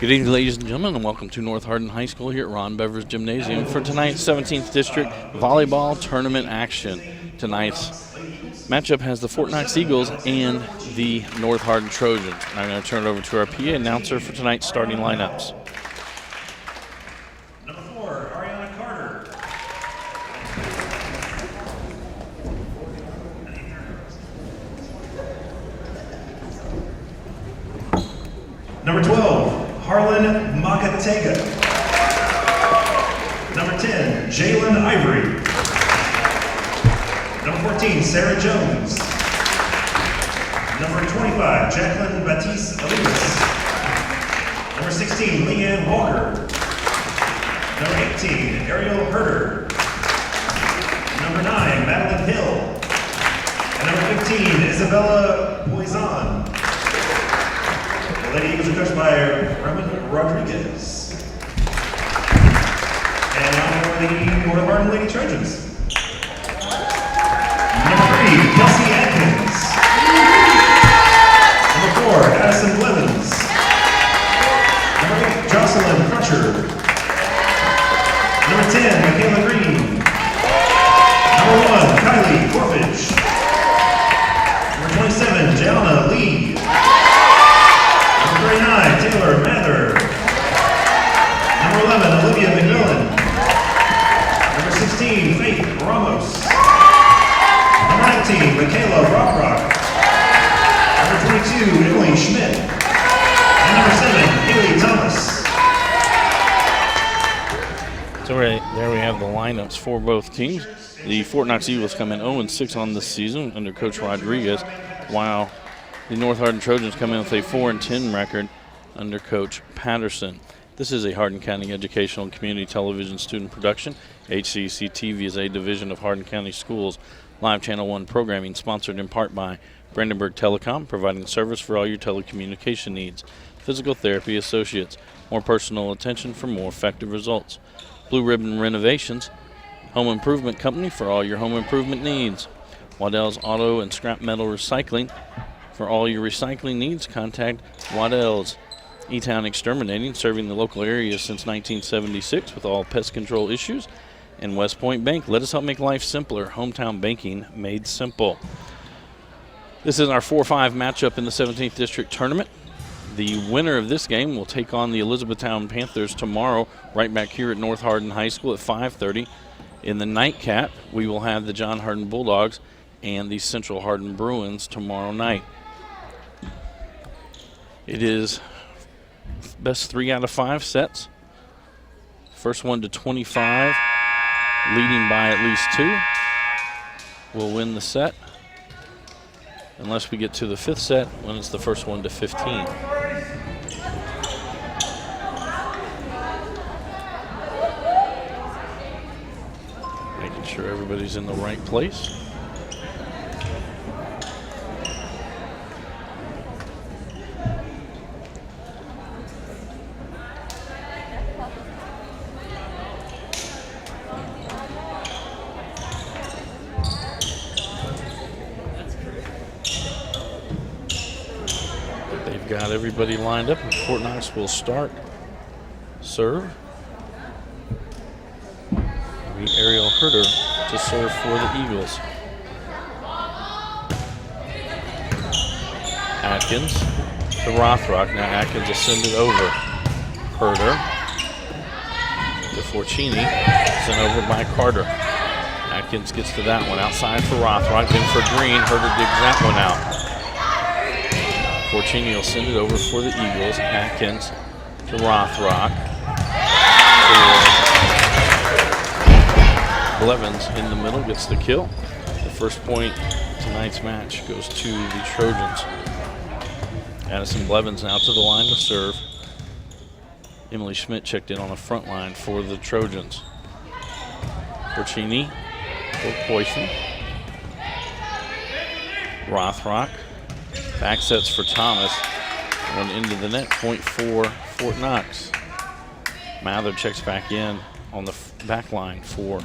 Good evening, ladies and gentlemen, and welcome to North Hardin High School here at Ron Bever's Gymnasium for tonight's 17th District Volleyball Tournament action. Tonight's matchup has the Fort Knox Eagles and the North Hardin Trojans. And I'm going to turn it over to our PA announcer for tonight's starting lineups. Number 12, Harlan Makatega. Number 10, Jalen Ivory. Number 14, Sarah Jones. Number 25, Jacqueline Batiste Olivas. Number 16, Leanne Walker. Number 18, Ariel Herder. Number 9, Madeline Hill. And number 15, Isabella Poison. The Lady Eagles are coached by Roman Rodriguez. And now for the North Hardin Lady Trojans. Number 3, Kelsey Atkins. Number 4, Addison Blevins. Number 8, Jocelyn Crutcher. Number 10, Michaela Green. Number 1, Kylie Corfage. Number 27, Jana Lee. Number 39, Taylor Mather. Number 11, Olivia McMillan. Number 16, Faith Ramos. Number 19, Michaela Rockrock. Number 22, Emily Schmidt. And number 7, Haley Thomas. So there we have the lineups for both teams. The Fort Knox Eagles come in 0-6 on this season under Coach Rodriguez, while the North Hardin Trojans come in with a 4-10 record under Coach Patterson. This is a Hardin County Educational and Community Television student production. HCEC-TV is a division of Hardin County Schools Live Channel 1 programming, sponsored in part by Brandenburg Telecom, providing service for all your telecommunication needs. Physical Therapy Associates, more personal attention for more effective results. Blue Ribbon Renovations, home improvement company for all your home improvement needs. Waddell's Auto and Scrap Metal Recycling. For all your recycling needs, contact Waddell's. E-Town Exterminating, serving the local area since 1976 with all pest control issues. And West Point Bank, let us help make life simpler. Hometown banking made simple. This is our 4-5 matchup in the 17th District Tournament. The winner of this game will take on the Elizabethtown Panthers tomorrow, right back here at North Hardin High School at 5:30. In the nightcap, we will have the John Hardin Bulldogs and the Central Hardin Bruins tomorrow night. It is best 3 out of 5 sets. First one to 25, leading by at least 2, will win the set. Unless we get to the 5th set, when it's the first one to 15. Making sure everybody's in the right place. Got everybody lined up, and Fort Knox will start serve. It'll be Ariel Herder to serve for the Eagles. Atkins to Rothrock. Now Atkins will send it over. Herder to Forcini, sent over by Carter. Atkins gets to that one, outside for Rothrock, then for Green. Herder digs that one out. Forcini will send it over for the Eagles. Atkins to Rothrock. Blevins in the middle gets the kill. The first point tonight's match goes to the Trojans. Addison Blevins now to the line to serve. Emily Schmidt checked in on the front line for the Trojans. Forcini for Poison. Rothrock. Back sets for Thomas. One into the net, point for Fort Knox. Mather checks back in on the back line for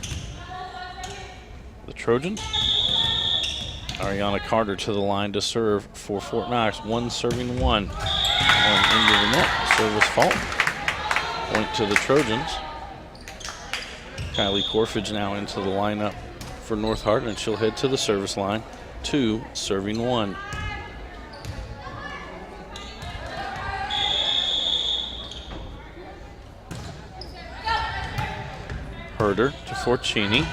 the Trojans. Ariana Carter to the line to serve for Fort Knox. One serving one. one into the net. Service fault. Point to the Trojans. Kylie Corfage now into the lineup for North Hardin, and she'll head to the service line. 2, serving 1. Herder to Forcini.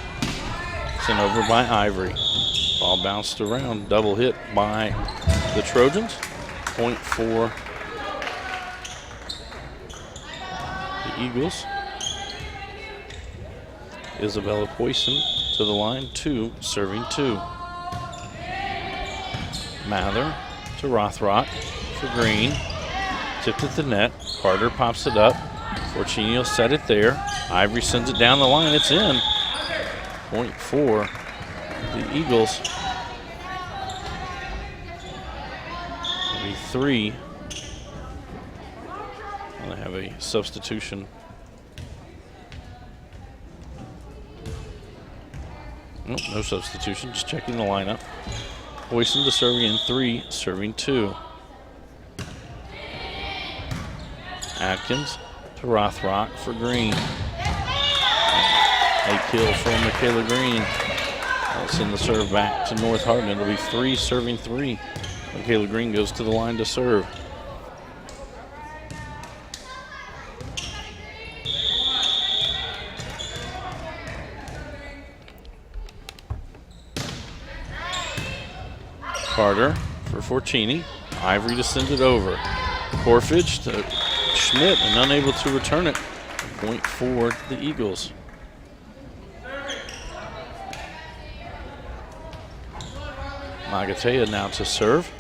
Sent over by Ivory. Ball bounced around. Double hit by the Trojans. Point for the Eagles. Isabella Poisson to the line. 2, serving 2. Mather to Rothrock for Green. Tipped at the net. Carter pops it up. Forcini will set it there. Ivory sends it down the line. It's in. Point for the Eagles. It'll be 3. And they have a substitution. Nope, no substitution. Just checking the lineup. Poisson to serving in 3, serving 2. Atkins to Rothrock for Green. A kill from Michaela Green. That'll send the serve back to North Hardin. It'll be 3, serving 3. Michaela Green goes to the line to serve. Carter for Forcini. Ivory to send it over. Corfage to Schmidt and unable to return it. Point for the Eagles. Magatea now to serve.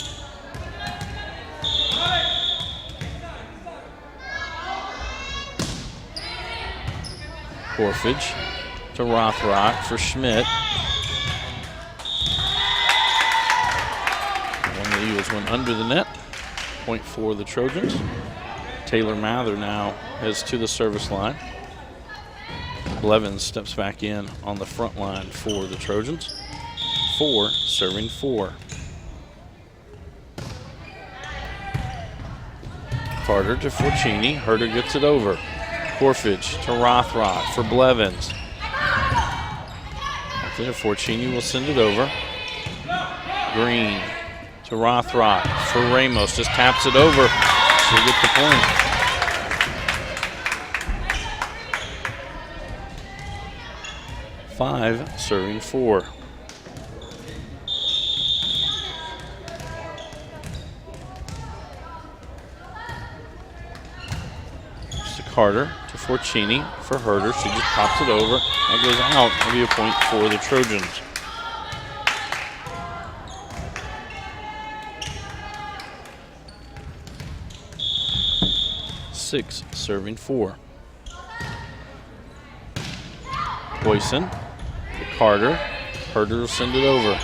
Corfage to Rothrock for Schmidt. One of the Eagles went under the net. Point for the Trojans. Taylor Mather now heads to the service line. Blevins steps back in on the front line for the Trojans. 4, serving 4. Carter to Forcini. Herder gets it over. Corfage to Rothrock for Blevins. There, Forcini will send it over. Green to Rothrock for Ramos. Just taps it over. She'll get the point. Five, serving 4. Carter to Forcini for Herder. She just pops it over. That goes out. That'll be a point for the Trojans. Six, serving 4. Poisson to Carter. Herder will send it over.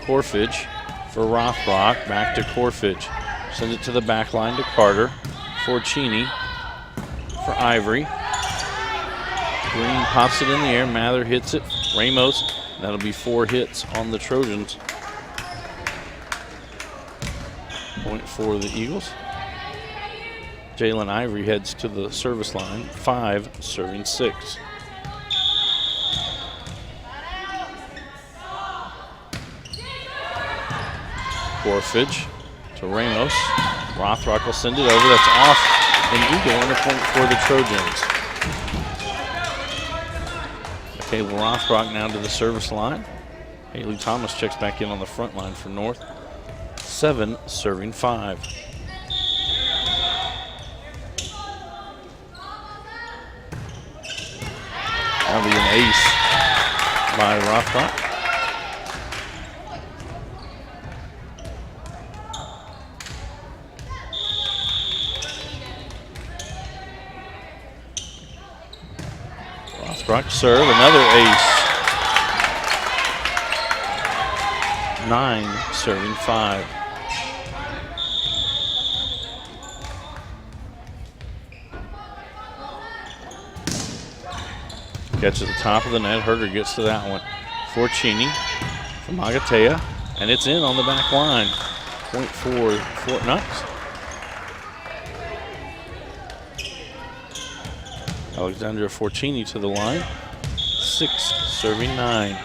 Corfage for Rothrock. Back to Corfage. Sends it to the back line to Carter. Forcini for Ivory. Green pops it in the air. Mather hits it. Ramos. That'll be 4 hits on the Trojans. Point for the Eagles. Jalen Ivory heads to the service line. 5, serving 6. Corfage to Ramos. Rothrock will send it over. That's off. And Eagle and a point for the Trojans. Okay, Rothrock now to the service line. Haley Thomas checks back in on the front line for North. 7, serving 5. That'll be an ace by Rothrock. Rothrock serve, another ace. 9, serving 5. Gets to the top of the net. Herder gets to that one. Forcini from Magatea, and it's in on the back line. Point for Fort Knox. Alexandra Forcini to the line. 6, serving 9.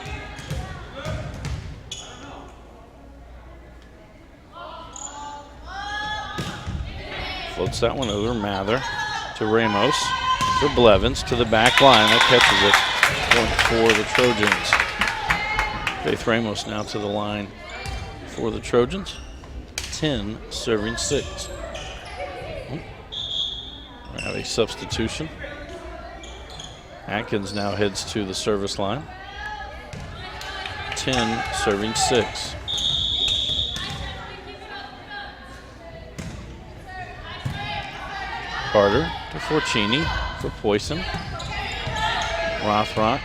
Floats that one over. Mather to Ramos. To Blevins to the back line. That catches it. Point for the Trojans. Faith Ramos now to the line for the Trojans. 10, serving 6. We have a substitution. Atkins now heads to the service line. 10, serving 6. Carter to Forcini for Poison. Rothrock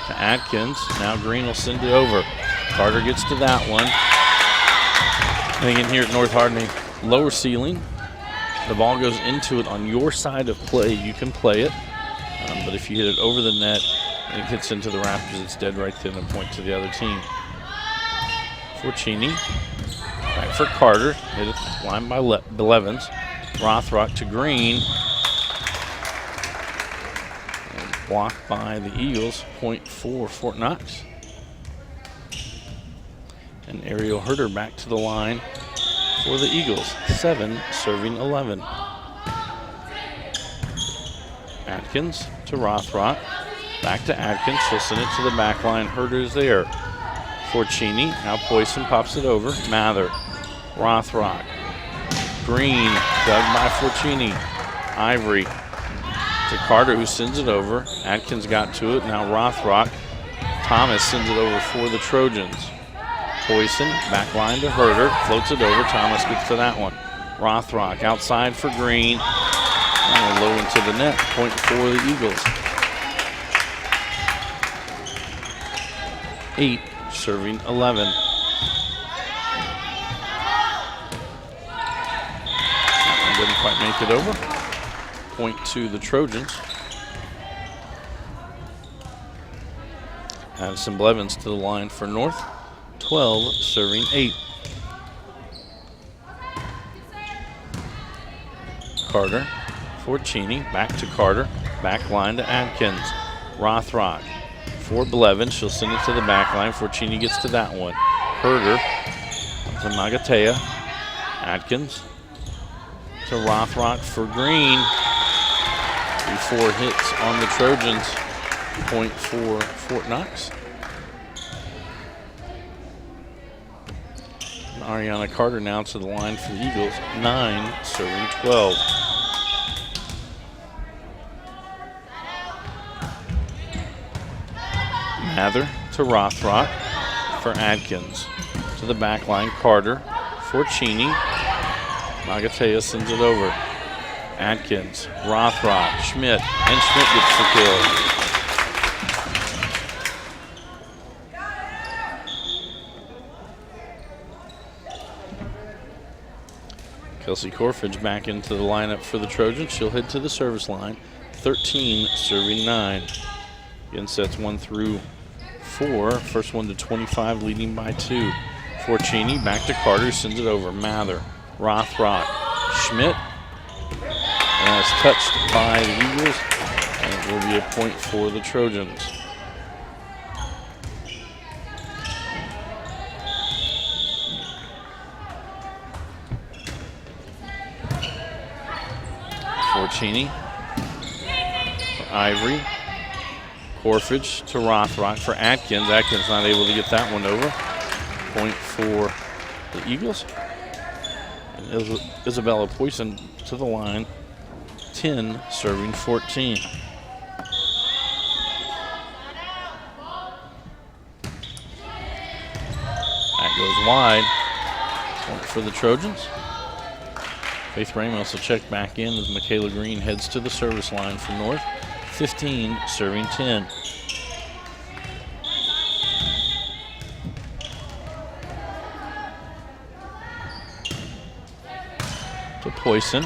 to Atkins. Now Green will send it over. Carter gets to that one. I think in here at North Hardin, lower ceiling. The ball goes into it on your side of play. You can play it. But if you hit it over the net and it hits into the rafters, it's dead right then and point to the other team. Forcini. Back for Carter. Hit it line by Blevins. Rothrock to Green. And blocked by the Eagles. Point for Fort Knox. And Ariel Herder back to the line for the Eagles. 7, serving 11. Atkins to Rothrock. Back to Atkins. She'll send it to the back line. Herder's there. Forcini. Now Poison pops it over. Mather. Rothrock. Green. Dug by Forcini. Ivory to Carter, who sends it over. Atkins got to it. Now Rothrock. Thomas sends it over for the Trojans. Poison, back line to Herder, floats it over. Thomas gets to that one. Rothrock outside for Green. And low into the net. Point for the Eagles. 8, serving 11. And didn't quite make it over. Point to the Trojans. Addison Blevins to the line for North. 12, serving 8. Carter, Forcini, back to Carter, back line to Atkins. Rothrock for Blevins. She'll send it to the back line. Forcini gets to that one. Herder to Magatea. Atkins to Rothrock for Green. 4 hits on the Trojans. Point for Fort Knox. Ariana Carter now to the line for the Eagles. 9, serving 12. Mather to Rothrock for Atkins. To the back line, Carter. Forcini. Magatea sends it over. Atkins, Rothrock, Schmidt, and Schmidt gets the kill. Kelsey Corfridge back into the lineup for the Trojans. She'll head to the service line. 13, serving 9. Again, sets 1 through 4. First one to 25, leading by 2. Forcini back to Carter, sends it over. Mather, Rothrock, Schmidt. And that's touched by the Eagles, and it will be a point for the Trojans. Forcini for Ivory. Corfridge to Rothrock for Atkins. Atkins not able to get that one over. Point for the Eagles. And Isabella Poison to the line. 10, serving 14. That goes wide. Point for the Trojans. Faith Ramos will check back in as Michaela Green heads to the service line for North. 15, serving 10. To Poison.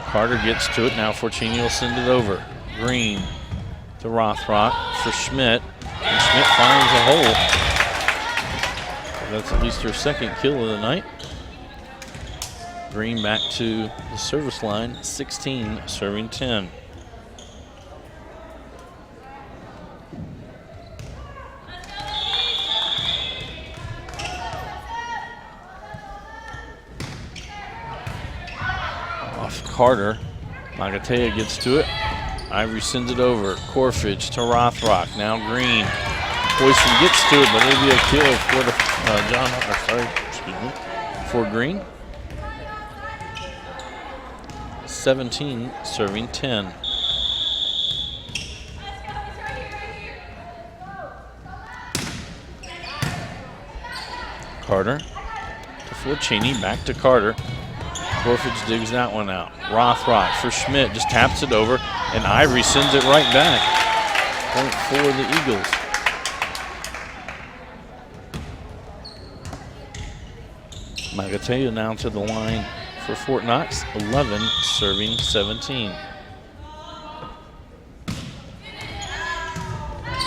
Carter gets to it. Now Forcini will send it over. Green to Rothrock for Schmidt. And Schmidt finds a hole. That's at least her second kill of the night. Green back to the service line. 16, serving 10. Off Carter. Magatea gets to it. Ivory sends it over. Corfage to Rothrock. Now Green. Poison gets to it, but it'll be a kill for the for Green. 17 serving 10. Carter to Forcini, back to Carter. Corfage digs that one out. Rothrock for Schmidt, just taps it over, and Ivory sends it right back. Point for the Eagles. Magatea now to the line for Fort Knox, 11 serving 17.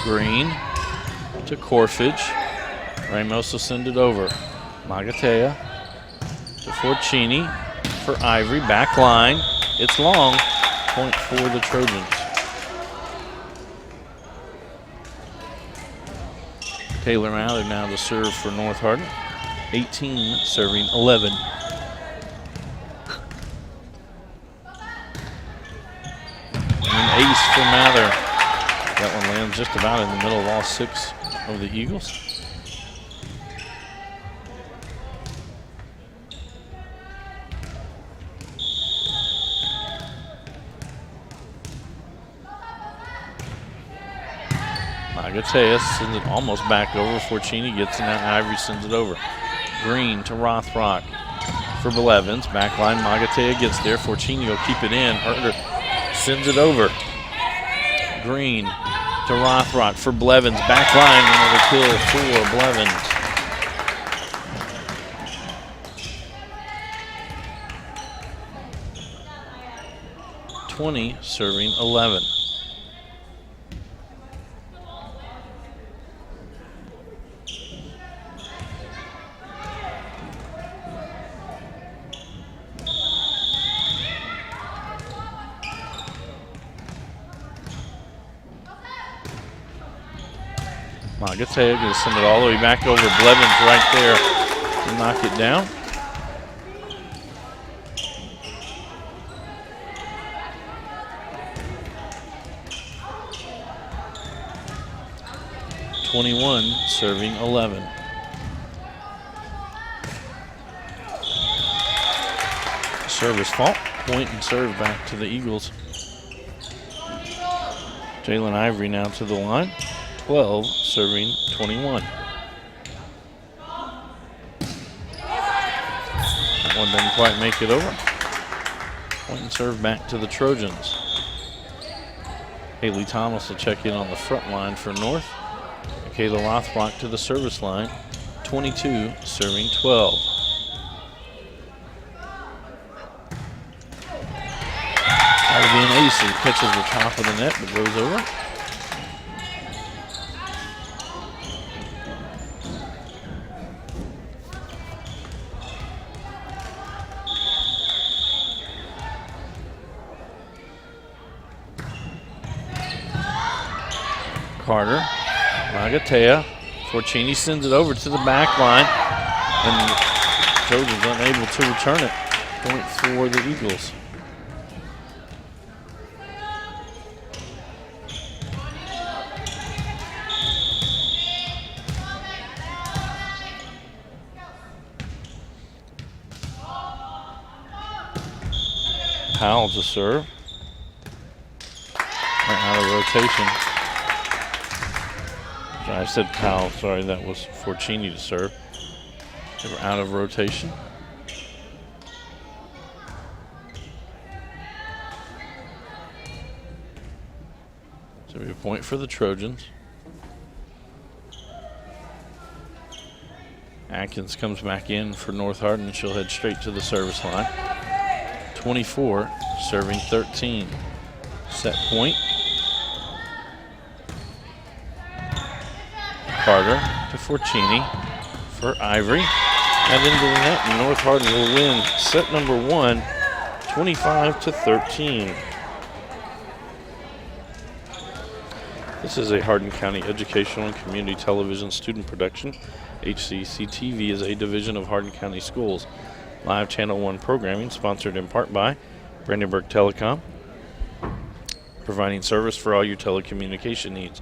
Green to Corfage. Ramos will send it over. Magatea to Forcini for Ivory. Back line. It's long. Point for the Trojans. Taylor Mather now to serve for North Hardin. 18 serving 11. An ace for Mather. That one lands just about in the middle of all 6 of the Eagles. Magatea sends it almost back over. Forcini gets it, and Ivory sends it over. Green to Rothrock for Blevins. Backline, Magatea gets there. Forcini will keep it in. Herter sends it over. Green to Rothrock for Blevins. Backline, another kill for Blevins. (20) serving 11. Magatea going to send it all the way back over. Blevins right there to knock it down. (21) serving 11. Service fault. Point and serve back to the Eagles. Jalen Ivory now to the line. 12 serving 21. That one didn't quite make it over. Point and serve back to the Trojans. Haley Thomas will check in on the front line for North. Michaela Rothrock to the service line. 22 serving 12. That would be an ace. He catches the top of the net but goes over. Carter, Magatea, Forcini sends it over to the back line, and the Trojans unable to return it. Point for the Eagles. Powell to serve. Out of rotation. I said Powell, sorry, that was Forcini to serve. They were out of rotation. So we have a point for the Trojans. Atkins comes back in for North Hardin, and she'll head straight to the service line. 24 serving 13. Set point. Carter to Forcini for Ivory. And into the net, and North Hardin will win set number 1, 25-13. This is a Hardin County Educational and Community Television student production. HCEC-TV is a division of Hardin County Schools. Live Channel 1 programming sponsored in part by Brandenburg Telecom, providing service for all your telecommunication needs.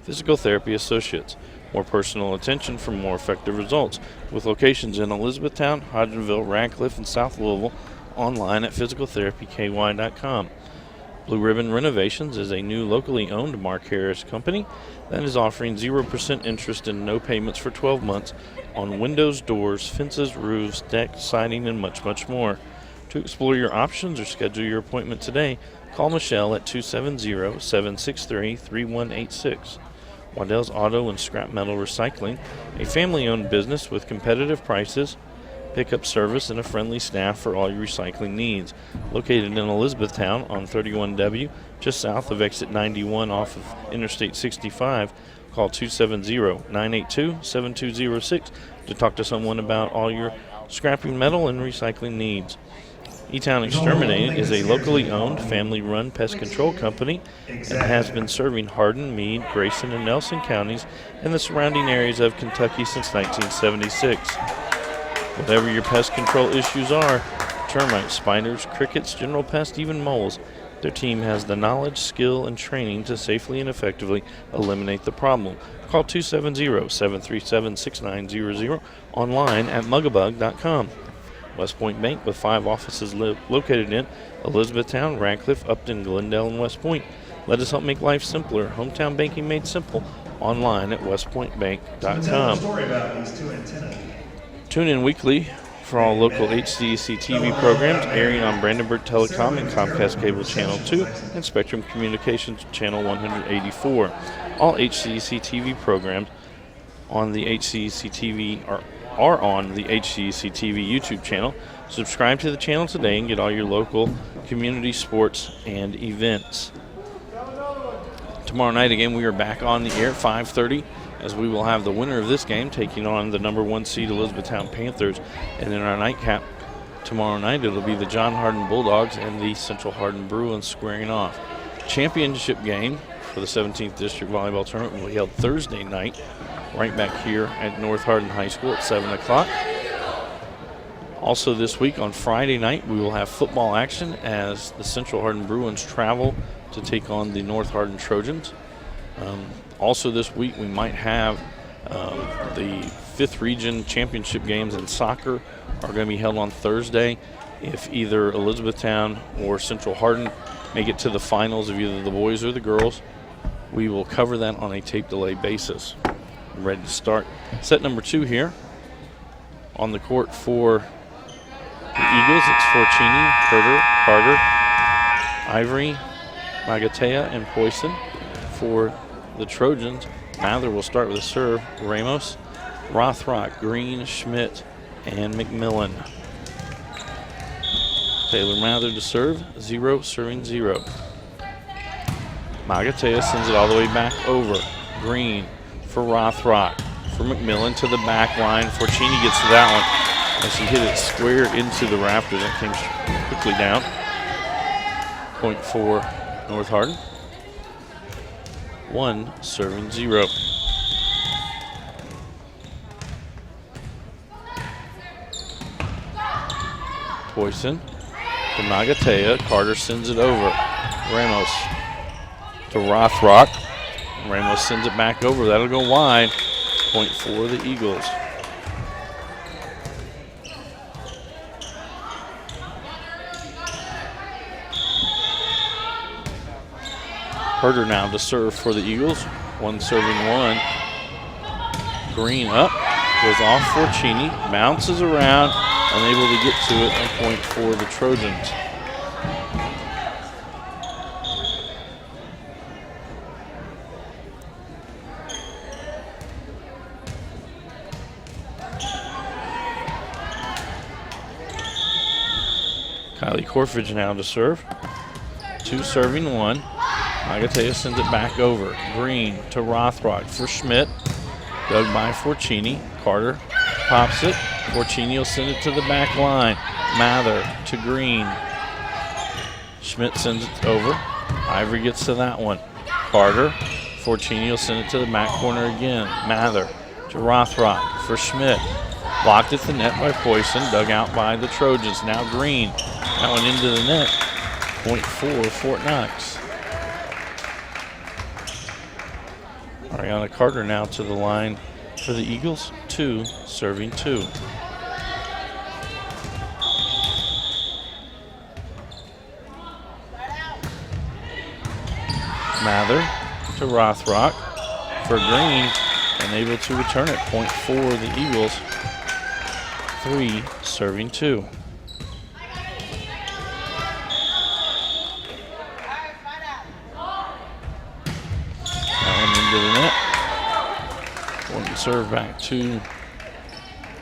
Physical Therapy Associates, more personal attention for more effective results, with locations in Elizabethtown, Hodgenville, Radcliffe, and South Louisville, online at physicaltherapyky.com. Blue Ribbon Renovations is a new locally owned Mark Harris company that is offering 0% interest and no payments for 12 months on windows, doors, fences, roofs, decks, siding, and much, much more. To explore your options or schedule your appointment today, call Michelle at 270-763-3186. Waddell's Auto and Scrap Metal Recycling, a family-owned business with competitive prices, pickup service, and a friendly staff for all your recycling needs. Located in Elizabethtown on 31W, just south of exit 91 off of Interstate 65, call 270-982-7206 to talk to someone about all your scrapping metal and recycling needs. E-Town Exterminating is a locally owned, family-run pest control company and has been serving Hardin, Meade, Grayson, and Nelson counties and the surrounding areas of Kentucky since 1976. Whatever your pest control issues are, termites, spiders, crickets, general pests, even moles, their team has the knowledge, skill, and training to safely and effectively eliminate the problem. Call 270-737-6900, online at mugabug.com. West Point Bank, with 5 offices located in Elizabethtown, Radcliffe, Upton, Glendale, and West Point. Let us help make life simpler. Hometown banking made simple. Online at westpointbank.com. Story about these two antennas. Tune in weekly for all local HCEC-TV programs airing on Brandenburg Telecom and Comcast Cable Channel 2 and Spectrum Communications Channel 184. All HCEC-TV programs on the HCEC-TV are on the HCEC-TV YouTube channel. Subscribe to the channel today and get all your local community sports and events. Tomorrow night, again, we are back on the air at 5:30 as we will have the winner of this game taking on the number 1 seed Elizabethtown Panthers. And in our nightcap tomorrow night, it'll be the John Hardin Bulldogs and the Central Hardin Bruins squaring off. Championship game for the 17th District Volleyball Tournament will be held Thursday night right back here at North Hardin High School at 7 o'clock. Also this week on Friday night, we will have football action as the Central Hardin Bruins travel to take on the North Hardin Trojans. Also this week, we might have the 5th Region Championship games in soccer are going to be held on Thursday. If either Elizabethtown or Central Hardin make it to the finals of either the boys or the girls, we will cover that on a tape delay basis. Ready to start. Set number 2 here on the court for the Eagles. It's Forcini, Herder, Carter, Ivory, Magatea, and Poisson. For the Trojans, Mather will start with a serve. Ramos, Rothrock, Green, Schmidt, and McMillan. Taylor Mather to serve, 0, serving 0. Magatea sends it all the way back over. Green for Rothrock, for McMillan to the back line. Forcini gets to that one as he hit it square into the rafters. That came quickly down. Point for North Hardin. 1, serving 0. Poisson to Magatea. Carter sends it over. Ramos to Rothrock. Ramos sends it back over. That'll go wide. Point for the Eagles. Herder now to serve for the Eagles. 1 serving 1. Green up. Goes off Forcini. Bounces around. Unable to get to it. A point for the Trojans. Kylie Corfridge now to serve. 2 serving 1. Magatea sends it back over. Green to Rothrock for Schmidt. Dug by Forcini. Carter pops it. Forcini will send it to the back line. Mather to Green. Schmidt sends it over. Ivory gets to that one. Carter. Forcini will send it to the back corner again. Mather to Rothrock for Schmidt. Blocked at the net by Poisson. Dug out by the Trojans. Now Green. That one into the net. Point for Fort Knox. Ariana Carter now to the line for the Eagles. 2, serving 2. Mather to Rothrock for Green, and able to return it. Point for the Eagles. 3, serving 2. Into the net. One serve back to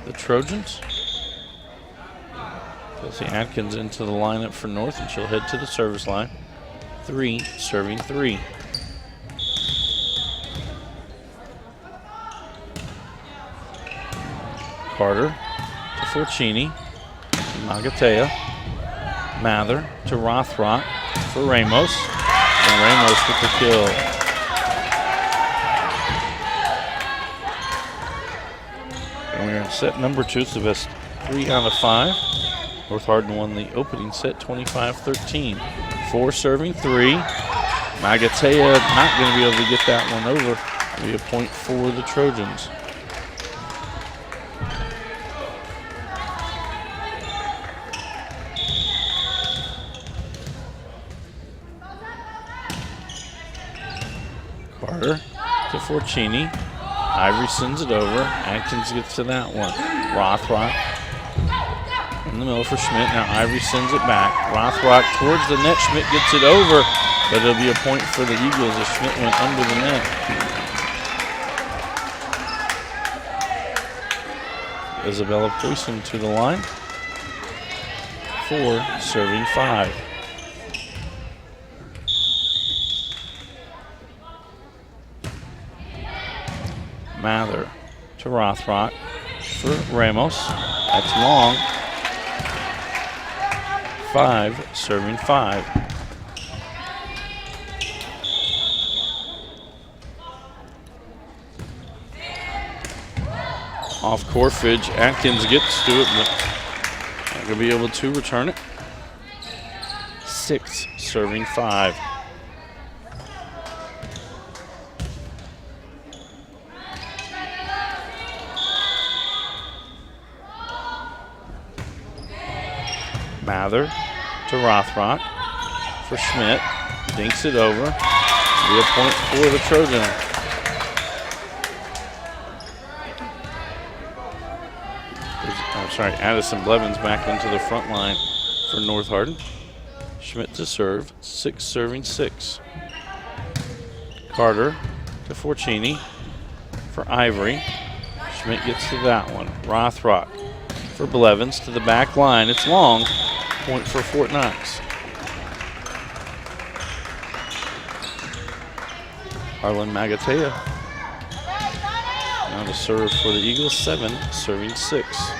the Trojans. Kelsey Atkins into the lineup for North, and she'll head to the service line. 3, serving 3. Carter to Forcini. Magatea. Mather to Rothrock for Ramos. And Ramos with the kill. And we're in set number 2. It's the best 3 out of 5. North Hardin won the opening set 25-13. 4 serving 3. Magatea not going to be able to get that one over. It'll be a point for the Trojans. Carter to Forcini. Ivory sends it over. Atkins gets to that one. Rothrock in the middle for Schmidt. Now Ivory sends it back. Rothrock towards the net. Schmidt gets it over, but it'll be a point for the Eagles as Schmidt went under the net. Isabella Poisson to the line. 4, serving 5. Mather to Rothrock for Ramos. That's long. 5, serving 5. Off Corfidge, Atkins gets to it, but not going to be able to return it. 6, serving 5. Mather to Rothrock for Schmidt. Dinks it over. Be a point for the Trojan. Addison Blevins back into the front line for North Hardin. Schmidt to serve. 6, serving 6. Carter to Forcini for Ivory. Schmidt gets to that one. Rothrock for Blevins to the back line. It's long. Point for Fort Knox. Harlan Magatea now to serve for the Eagles. 7, serving 6.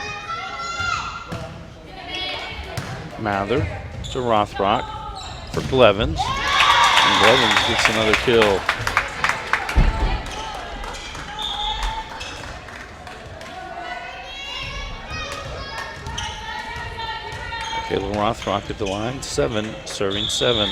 Mather to Rothrock for Blevins. And Blevins gets another kill. Kayla Rothrock at the line. 7, serving 7.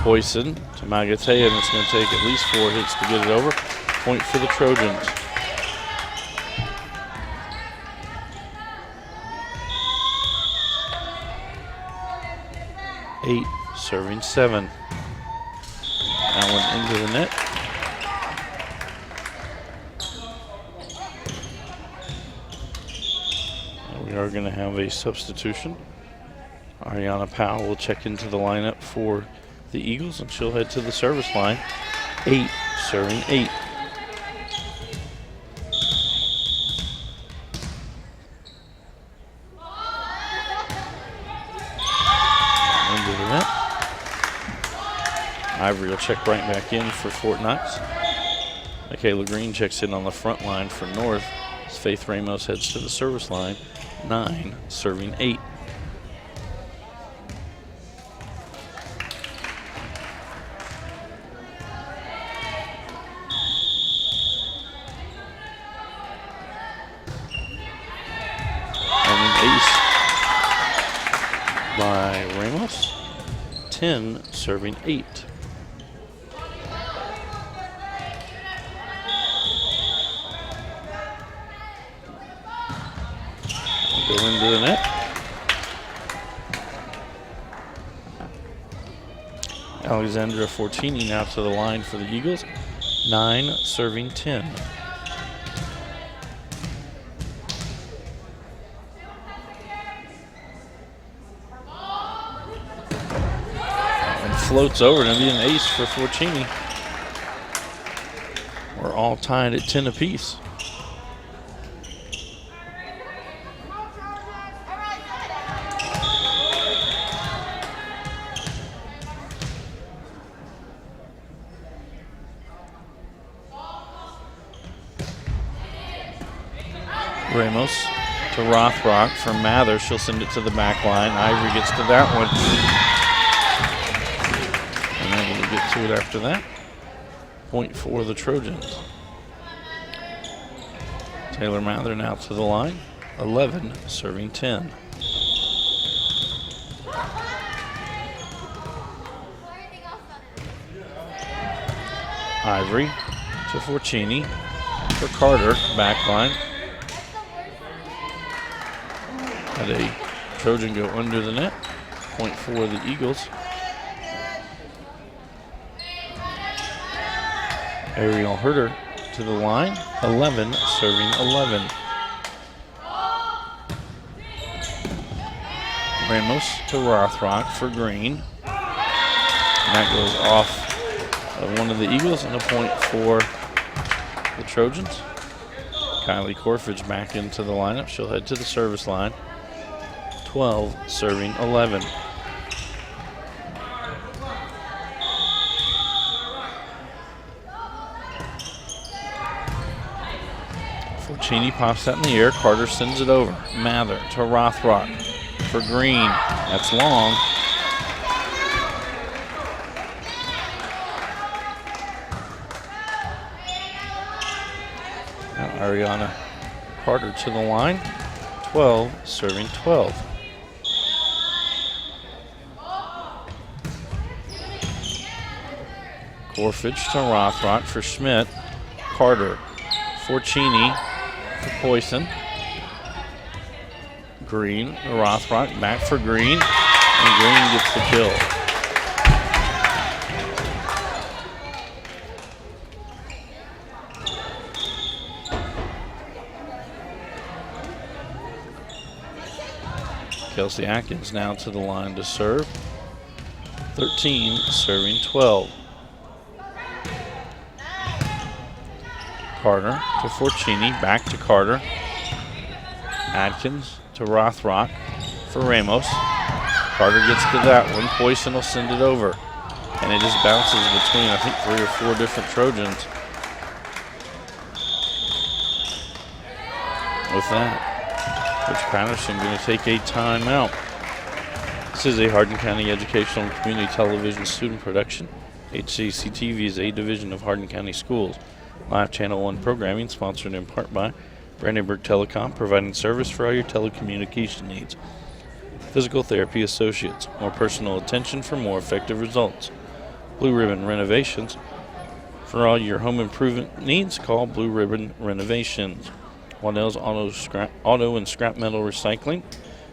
Poisson to Magatea, and it's going to take at least 4 hits to get it over. Point for the Trojans. Eight, serving 7. That one into the net. And we are going to have a substitution. Ariana Powell will check into the lineup for the Eagles, and she'll head to the service line. 8, serving 8. Into the net. Ivory will check right back in for Fort Knox. Michaela Green checks in on the front line for North as Faith Ramos heads to the service line. 9, serving 8. by Ramos. 10 serving 8. Go into the net. Alexandra Fortini now to the line for the Eagles. 9 serving 10. And floats over to be an ace for Fortini. We're all tied at 10 apiece. Ramos to Rothrock for Mather. She'll send it to the back line. Ivory gets to that one. And then we'll get to it after that. Point for the Trojans. Taylor Mather now to the line. 11 serving 10. Ivory to Fortini for Carter. Back line. Had a Trojan go under the net. Point for the Eagles. Ariel Herder to the line. 11 serving 11. Ramos to Rothrock for Green. And that goes off of one of the Eagles and a point for the Trojans. Kylie Corfridge back into the lineup. She'll head to the service line. 12 serving 11. Fortini pops that in the air. Carter sends it over. Mather to Rothrock for Green. That's long. Now Ariana Carter to the line. 12 serving 12. Corfridge to Rothrock for Schmidt. Carter. Fortini for Poisson. Green to Rothrock. Back for Green. And Green gets the kill. Kelsey Atkins now to the line to serve. 13 serving 12. Carter to Fortini, back to Carter. Atkins to Rothrock for Ramos. Carter gets to that one. Poisson will send it over. And it just bounces between, I think, 3 or 4 different Trojans. With that, Coach Patterson going to take a timeout. This is a Hardin County Educational and Community Television student production. HCEC-TV is a division of Hardin County Schools. Live Channel 1 programming sponsored in part by Brandenburg Telecom, providing service for all your telecommunication needs. Physical Therapy Associates, more personal attention for more effective results. Blue Ribbon Renovations, for all your home improvement needs, call Blue Ribbon Renovations. Waddell's Auto and Scrap Metal Recycling,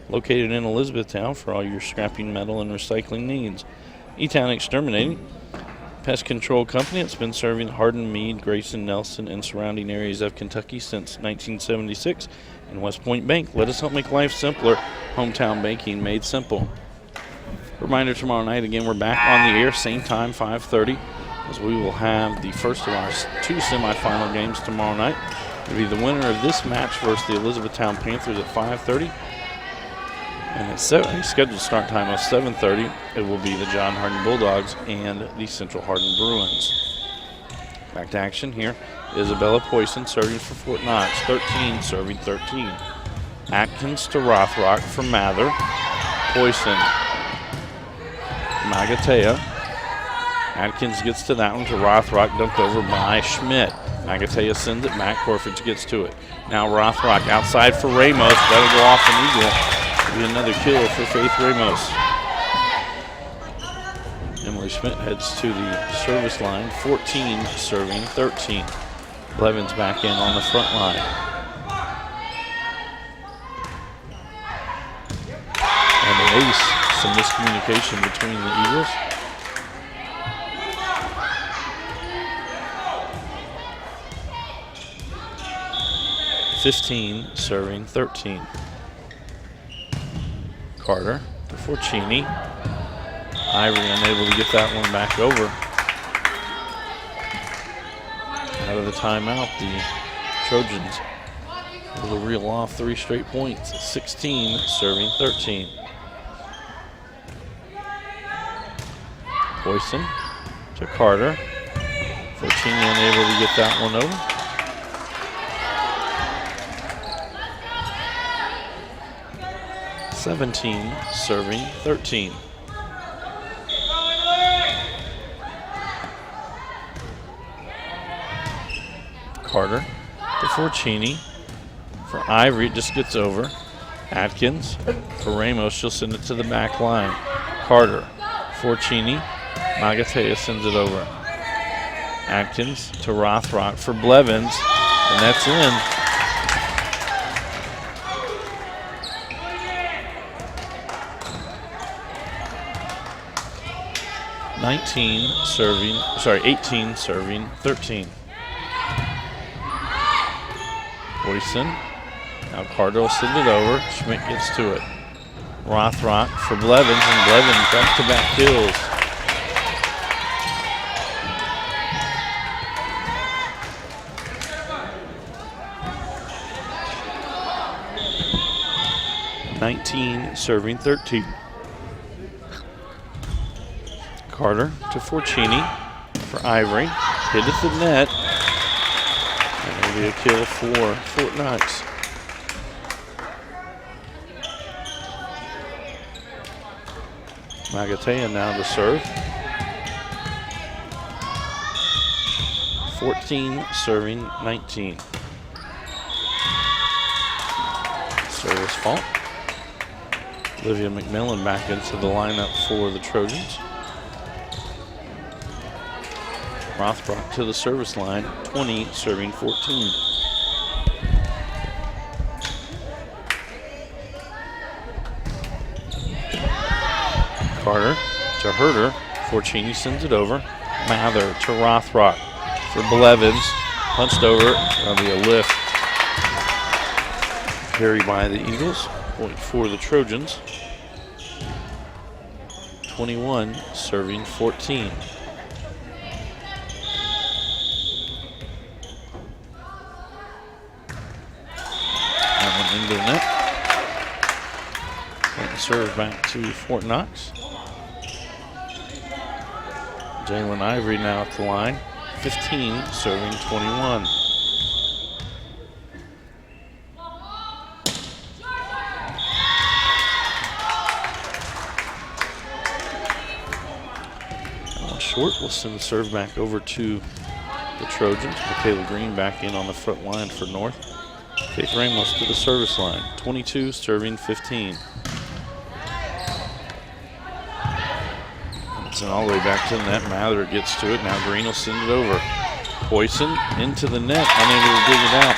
located in Elizabethtown, for all your scrapping metal and recycling needs. E-Town Exterminating, pest control company that's been serving Hardin, Meade, Grayson, Nelson, and surrounding areas of Kentucky since 1976. And West Point Bank, let us help make life simpler. Hometown banking made simple. Reminder, tomorrow night, again, we're back on the air, same time, 5:30, as we will have the first of our 2 semifinal games tomorrow night. It'll be the winner of this match versus the Elizabethtown Panthers at 5:30. And at a scheduled start time of 7:30, it will be the John Hardin Bulldogs and the Central Hardin Bruins. Back to action here. Isabella Poisson serving for Fort Knox, 13 serving 13. Atkins to Rothrock for Mather. Poisson. Magatea. Atkins gets to that one to Rothrock, dumped over by Schmidt. Magatea sends it back. Corfridge gets to it. Now Rothrock outside for Ramos. That'll go off an eagle. Be another kill for Faith Ramos. Emily Schmidt heads to the service line, 14 serving 13. Blevins back in on the front line. And an ace, some miscommunication between the Eagles. (15) serving 13. Carter to Forcini. Ivory unable to get that one back over. Out of the timeout, the Trojans will reel off 3 straight points. 16 serving 13. Boyson to Carter. Forcini unable to get that one over. (17) serving 13. Carter to Forcini. For Ivory, it just gets over. Atkins for Ramos, she'll send it to the back line. Carter, Forcini, Magatea sends it over. Atkins to Rothrock for Blevins, and that's in. (18 serving 13. Boyson. Now Carter will send it over. Schmidt gets to it. Rothrock for Blevins, and Blevins back-to-back kills. (19 serving 13. Carter to Forcini for Ivory. Hit at the net. And it'll be a kill for Fort Knox. Magatea now to serve. 14 serving 19. Service fault. Olivia McMillan back into the lineup for the Trojans. Rothrock to the service line, 20 serving 14. Carter to Herder. Forcini sends it over. Mather to Rothrock for Blevins. Punched over. That'll be a lift. Carry by the Eagles. Point for the Trojans. 21 serving 14. Into the net. And serve back to Fort Knox. Jalen Ivory now at the line. 15 serving 21. Short will send the serve back over to the Trojans. Michaela Green back in on the front line for North. Faith Ramos to the service line, 22 serving 15. It's all the way back to the net. Mather gets to it. Now Green will send it over. Boyson into the net, unable to dig it out.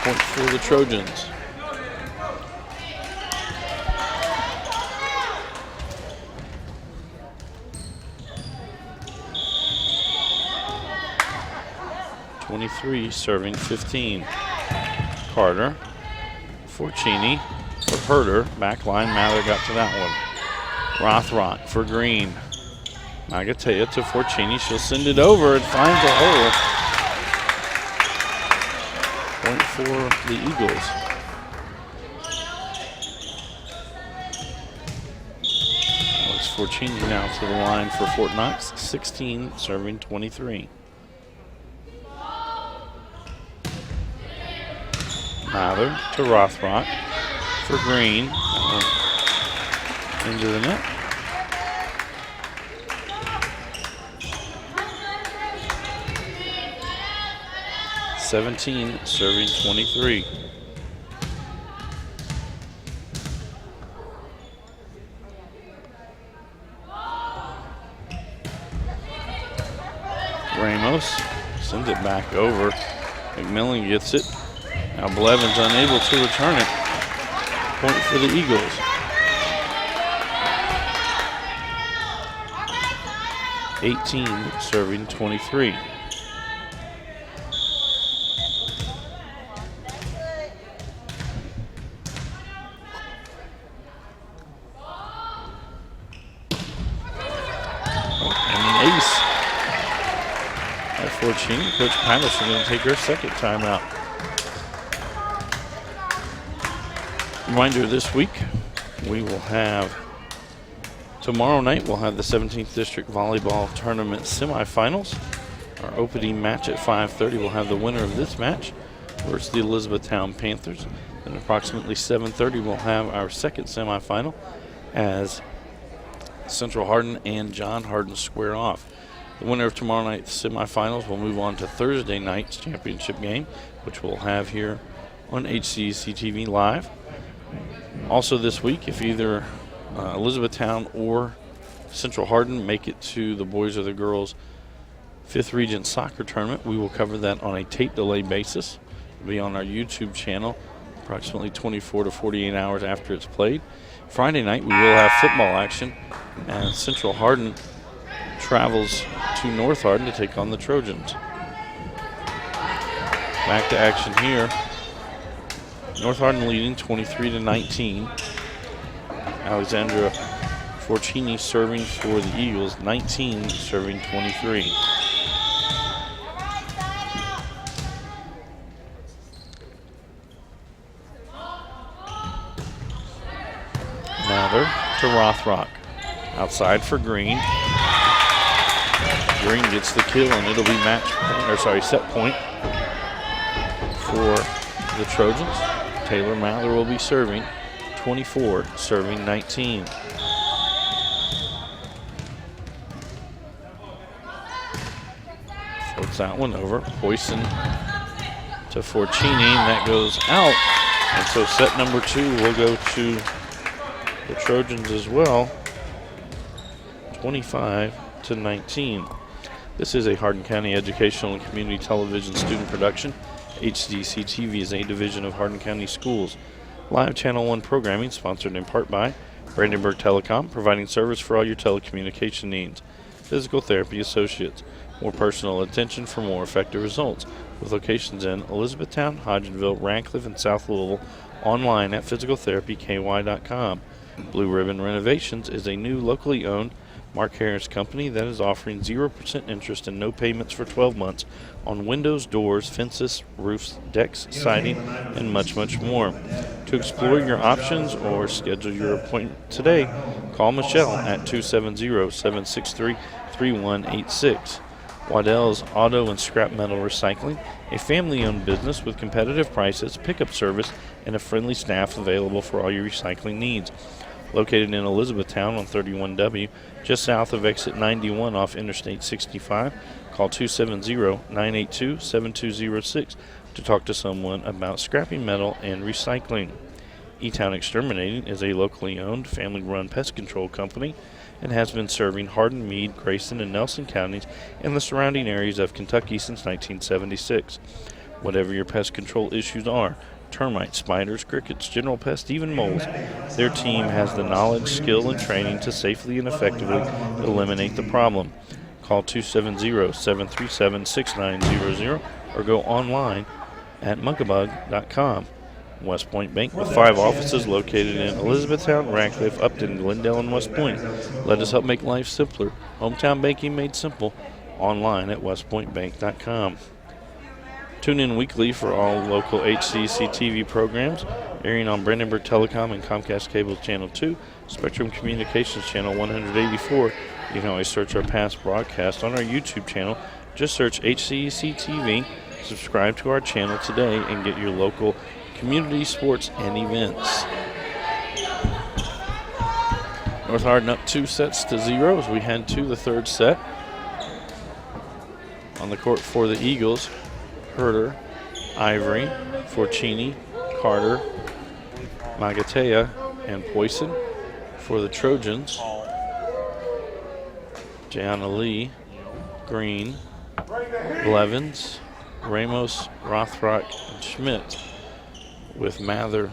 Point for the Trojans. (23 serving 15). Carter, Forcini for Herder, back line. Mather got to that one. Rothrock for Green. Magatea to Forcini. She'll send it over and finds a hole. Point for the Eagles. Alex Forcini now to the line for Fort Knox. 16 serving 23. Mather to Rothrock for Green. Into the net. (17 serving 23). Ramos sends it back over. McMillan gets it. Now Blevins unable to return it. Point for the Eagles. (18) serving 23. Coach Patterson going to take her second timeout. Reminder this week, we will have, tomorrow night, we'll have the 17th District Volleyball Tournament semifinals. Our opening match at 5:30 will have the winner of this match versus the Elizabethtown Panthers. And approximately 7:30 we'll have our second semifinal as Central Hardin and John Hardin square off. The winner of tomorrow night's semifinals will move on to Thursday night's championship game, which we'll have here on HCEC-TV live. Also this week, if either Elizabethtown or Central Hardin make it to the boys or the girls 5th Region Soccer Tournament, we will cover that on a tape delay basis. It'll be on our YouTube channel approximately 24 to 48 hours after it's played. Friday night, we will have football action as Central Hardin travels to North Hardin to take on the Trojans. Back to action here. North Hardin leading 23-19. Alexandra Forcini serving for the Eagles, 19 serving 23. Mather to Rothrock. Outside for Green. Green gets the kill, and it'll be set point for the Trojans. Taylor Mather will be serving, 24 serving 19. Floats that one over. Poison to Forcini, and that goes out. And so set number 2 will go to the Trojans as well, 25-19. This is a Hardin County Educational and Community Television student production. HCEC-TV is a division of Hardin County Schools. Live Channel 1 programming sponsored in part by Brandenburg Telecom, providing service for all your telecommunication needs. Physical Therapy Associates, more personal attention for more effective results. With locations in Elizabethtown, Hodgenville, Radcliffe, and South Louisville. Online at physicaltherapyky.com. Blue Ribbon Renovations is a new locally owned Mark Harris company that is offering 0% interest and no payments for 12 months on windows, doors, fences, roofs, decks, siding, and much, much more. To explore your options or schedule your appointment today, call Michelle at 270-763-3186. Waddell's Auto and Scrap Metal Recycling, a family-owned business with competitive prices, pickup service, and a friendly staff available for all your recycling needs. Located in Elizabethtown on 31W, just south of exit 91 off Interstate 65. Call 270-982-7206 to talk to someone about scrapping metal and recycling. E-Town Exterminating is a locally owned, family-run pest control company and has been serving Hardin, Meade, Grayson, and Nelson counties and the surrounding areas of Kentucky since 1976. Whatever your pest control issues are, termites, spiders, crickets, general pests, even moles, their team has the knowledge, skill, and training to safely and effectively eliminate the problem. Call 270-737-6900 or go online at munkabug.com. West Point Bank with 5 offices located in Elizabethtown, Radcliffe, Upton, Glendale, and West Point. Let us help make life simpler. Hometown banking made simple. Online at westpointbank.com. Tune in weekly for all local HCEC-TV programs, airing on Brandenburg Telecom and Comcast Cable's Channel 2, Spectrum Communications Channel 184. You can always search our past broadcast on our YouTube channel. Just search HCEC-TV, subscribe to our channel today, and get your local community sports and events. North Hardin up 2-0 as we head to the third set. On the court for the Eagles, Herder, Ivory, Forcini, Carter, Magatea, and Poison. For the Trojans, Gianna Lee, Green, Blevins, Ramos, Rothrock, and Schmidt, with Mather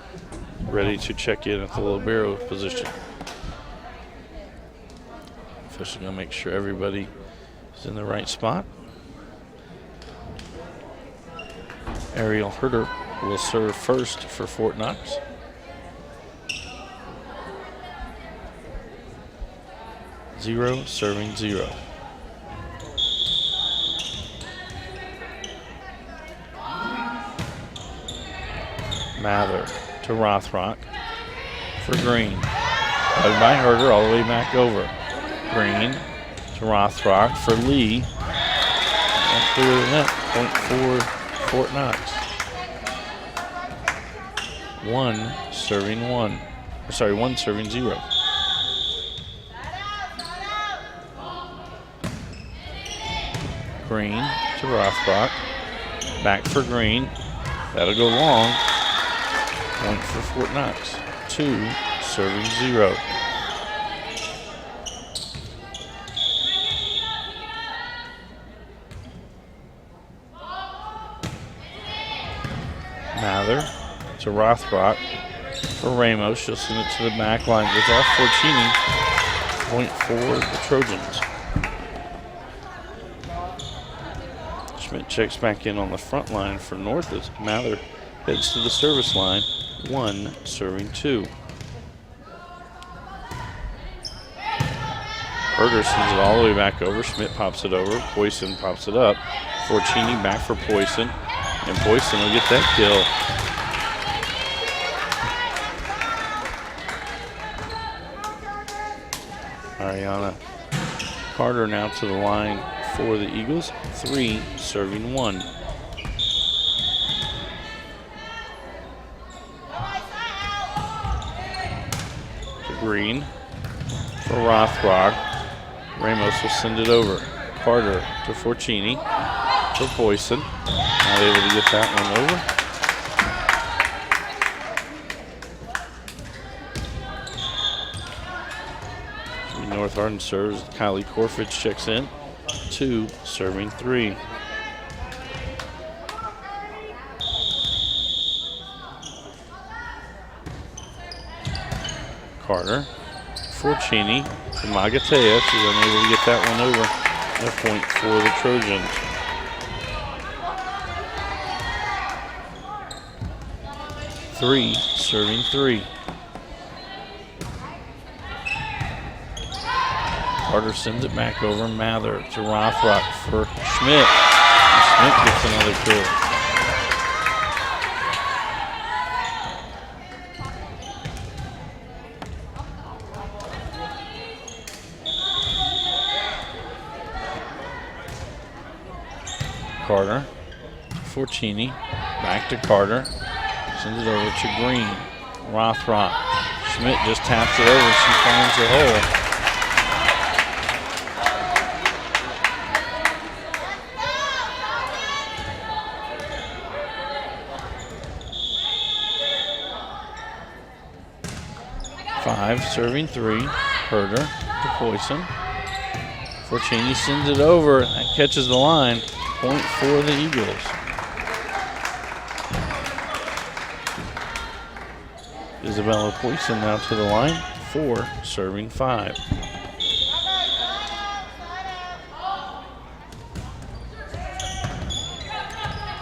ready to check in at the libero position. Official going to make sure everybody is in the right spot. Ariel Herder will serve first for Fort Knox. Zero, serving 0. Mather to Rothrock for Green. Hugged by Herder all the way back over. Green to Rothrock for Lee. And clear the net. Point for Fort Knox. 1 serving 1. Sorry, 1 serving 0. Green to Rothrock. Back for Green. That'll go long. Point for Fort Knox. 2 serving 0. Mather to Rothrock for Ramos. She'll send it to the back line. Goes off Fortini. Point for the Trojans. Schmidt checks back in on the front line for North as Mather heads to the service line. 1 serving 2. Herder sends it all the way back over. Schmidt pops it over. Poisson pops it up. Fortini back for Poisson. And Poisson will get that kill. Ariana Carter now to the line for the Eagles. 3 serving 1. Green for Rothrock. Ramos will send it over. Carter to Fortini for Poisson. Not able to get that one over. North Hardin serves. Kylie Corfage checks in. 2 serving 3. Carter, Fortini to Magatea. She's unable to get that one over. A point for the Trojans. Three serving 3. Carter sends it back over. Mather to Rothrock for Schmidt. And Schmidt gets another kill. Carter, Fortini, back to Carter, sends it over to Green, Rothrock. Schmidt just taps it over and she finds the hole. Five serving 3, Herder to Poisson. Fortini sends it over, that catches the line. Point for the Eagles. Isabella Poisson now to the line. 4 serving 5.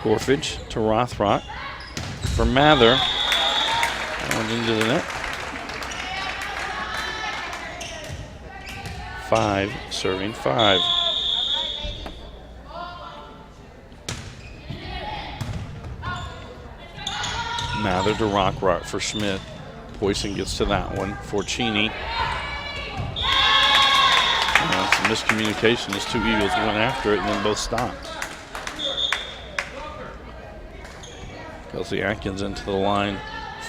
Corfage to Rothrock for Mather. And into the net. 5 serving 5. Mather to Rothrock for Schmidt. Poisson gets to that one. Fortini. Some miscommunication as 2 Eagles went after it and then both stopped. Kelsey Atkins into the line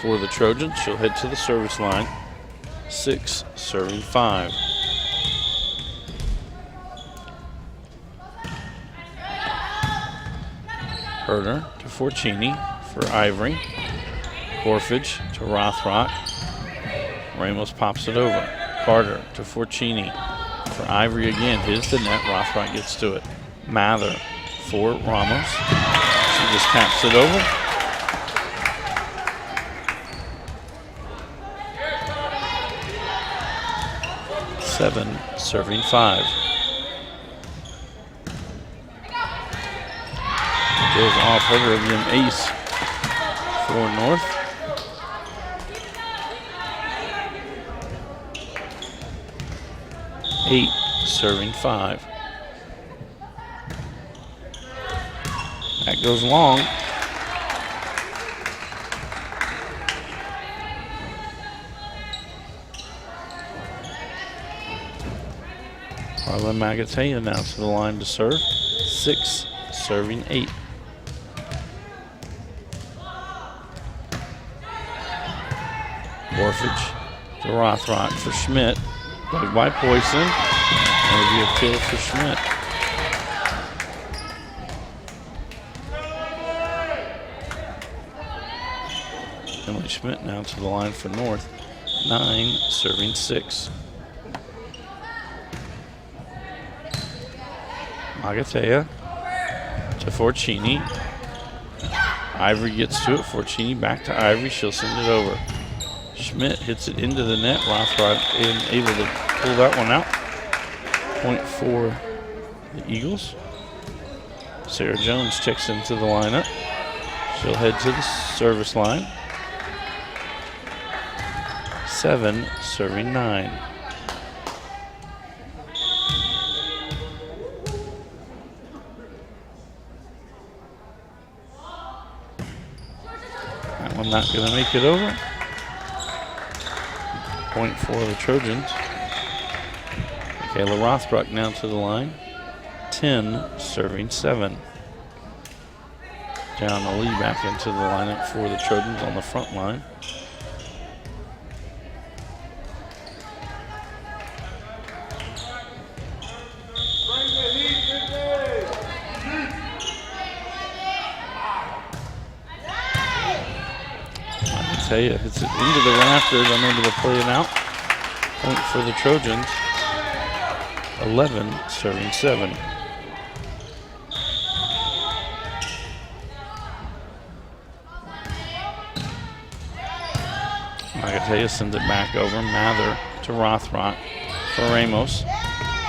for the Trojans. She'll head to the service line. 6 serving 5. Herder to Fortini for Ivory. Corfage to Rothrock. Ramos pops it over. Carter to Fortini for Ivory again. Hits the net. Rothrock gets to it. Mather for Ramos. She just taps it over. Seven, serving 5. Goes off her again, ace for North. Eight, serving 5. That goes long. Carla Magatea now to the line to serve. 6, serving 8. Orfage to Rothrock for Schmidt. Dug by Poison. That'll be a kill for Schmidt. Emily Schmidt now to the line for North. 9, serving 6. Magatea to Forcini. Ivory gets to it. Forcini back to Ivory. She'll send it over. Schmidt hits it into the net. Rothrock able to pull that one out. Point for the Eagles. Sarah Jones checks into the lineup. She'll head to the service line. 7, serving 9. That one not going to make it over. Point for the Trojans. Kayla Rothrock now to the line. 10, serving 7. John Ali back into the lineup for the Trojans on the front line. Magatea hits it into the rafters, unable to play it out. Point for the Trojans. 11, serving 7. Magatea sends it back over. Mather to Rothrock for Ramos.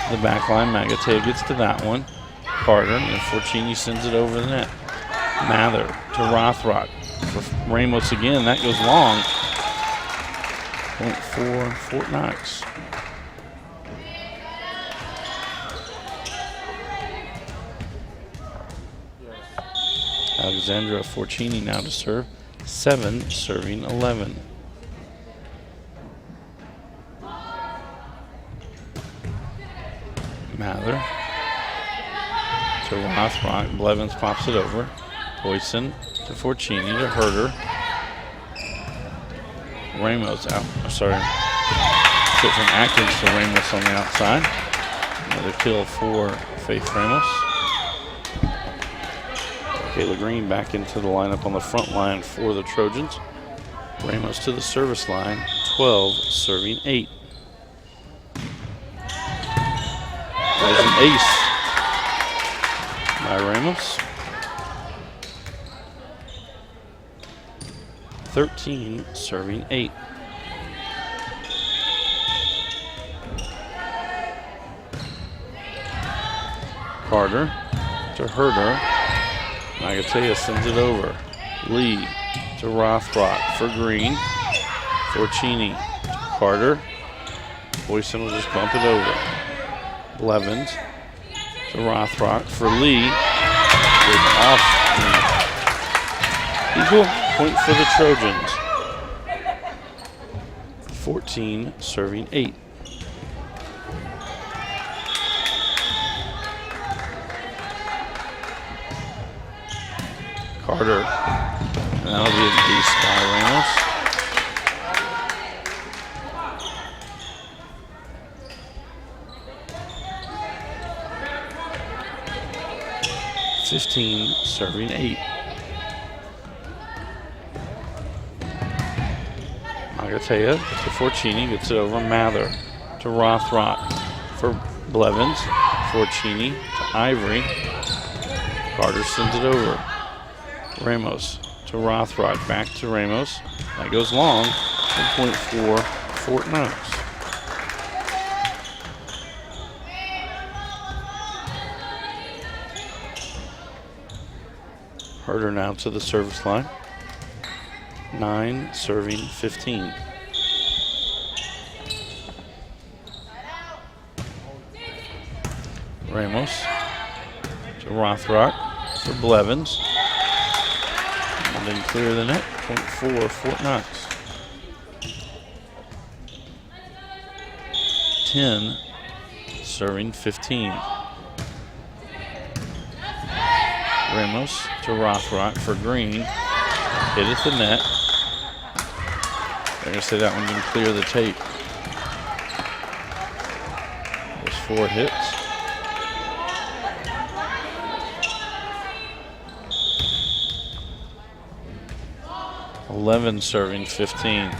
The back line. Magatea gets to that one. Carter and Forcini sends it over the net. Mather to Rothrock for Ramos again. That goes long. Point for Fort Knox. Alexandra Forcini now to serve. 7, serving 11. Mather to Rothrock. Blevins pops it over. Poison to Forcini to Herder. Ramos out. Sorry. Hit from Atkins to Ramos on the outside. Another kill for Faith Ramos. Kayla Green back into the lineup on the front line for the Trojans. Ramos to the service line. 12, serving 8. There's an ace by Ramos. 13, serving 8. Carter to Herder. Magatea sends it over. Lee to Rothrock for Green. Forcini to Carter. Boyson will just bump it over. Blevins to Rothrock for Lee. Good off. Equal point for the Trojans. 14, serving 8. Carter. And that'll be an ace by Ramos. Serving 8. Magatea to Forcini, gets it over. Mather to Rothrock for Blevins. Forcini to Ivory. Carter sends it over. Ramos to Rothrock, back to Ramos. That goes long. 1 point for Fort Knox. Herder now to the service line. 9 serving 15. Ramos to Rothrock for Blevins. And then clear the net. 0.4 Fort Knox. 10 serving 15. Ramos to Rothrock for Green. Hit at the net. They're going to say that one can clear the tape. There's 4 hits. .11 serving 15.